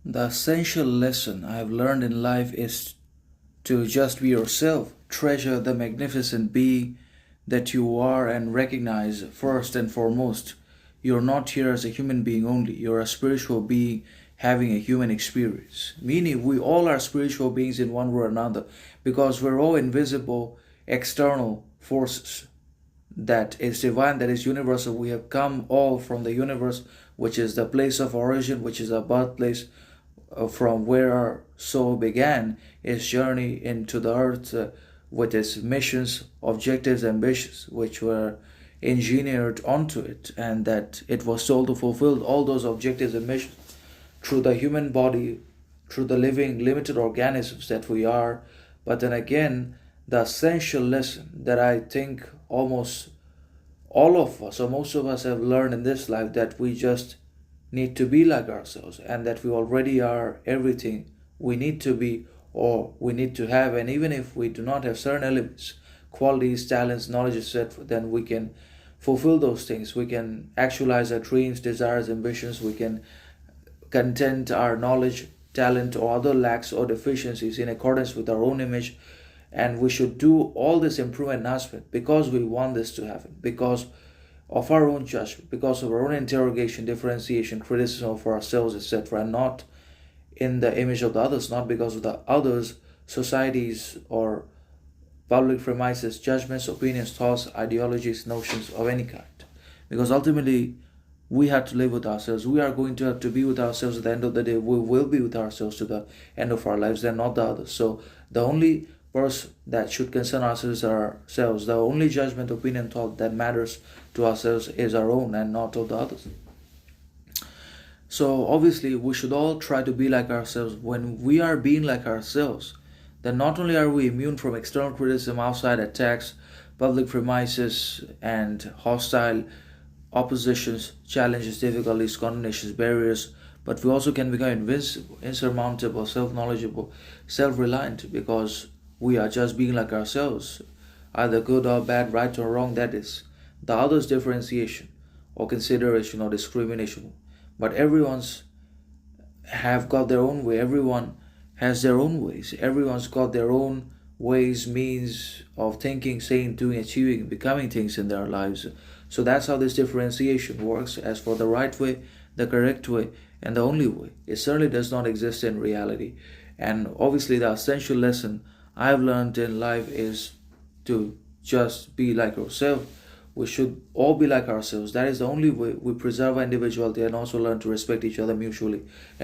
The essential lesson I have learned in life is to just be yourself, treasure the magnificent being that you are, and recognize first and foremost you're not here as a human being only, you're a spiritual being having a human experience. Meaning, we all are spiritual beings in one way or another because we're all invisible external forces that is divine, that is universal. We have come all from the universe, which is the place of origin, which is our birthplace, from where our soul began its journey into the earth with its missions, objectives, ambitions, which were engineered onto it, and that it was told to fulfill all those objectives and missions through the human body, through the living, limited organisms that we are. But then again, the essential lesson that I think almost all of us, or most of us, have learned in this life, that we just need to be like ourselves, and that we already are everything we need to be or we need to have. And even if we do not have certain elements, qualities, talents, knowledge, etc., then we can fulfill those things. We can actualize our dreams, desires, ambitions. We can content our knowledge, talent, or other lacks or deficiencies in accordance with our own image. And we should do all this improvement aspect because we want this to happen, because of our own judgment, because of our own interrogation, differentiation, criticism of ourselves, etc., and not in the image of the others, not because of the others, societies, or public premises, judgments, opinions, thoughts, ideologies, notions of any kind. Because ultimately, we have to live with ourselves. We are going to have to be with ourselves at the end of the day. We will be with ourselves to the end of our lives, and not the others. So the only person that should concern ourselves are ourselves. The only judgment, opinion, thought that matters to ourselves is our own and not of the others. So obviously, we should all try to be like ourselves. When we are being like ourselves, then not only are we immune from external criticism, outside attacks, public premises, and hostile oppositions, challenges, difficulties, condemnations, barriers, but we also can become invincible, insurmountable, self-knowledgeable, self-reliant, because we are just being like ourselves, either good or bad, right or wrong. That is the other's differentiation or consideration or discrimination. But everyone's have got their own way. Everyone has their own ways. Everyone's got their own ways, means of thinking, saying, doing, achieving, becoming things in their lives. So that's how this differentiation works. As for the right way, the correct way, and the only way, it certainly does not exist in reality. And obviously, the essential lesson I've learned in life is to just be like yourself. We should all be like ourselves. That is the only way we preserve our individuality and also learn to respect each other mutually. And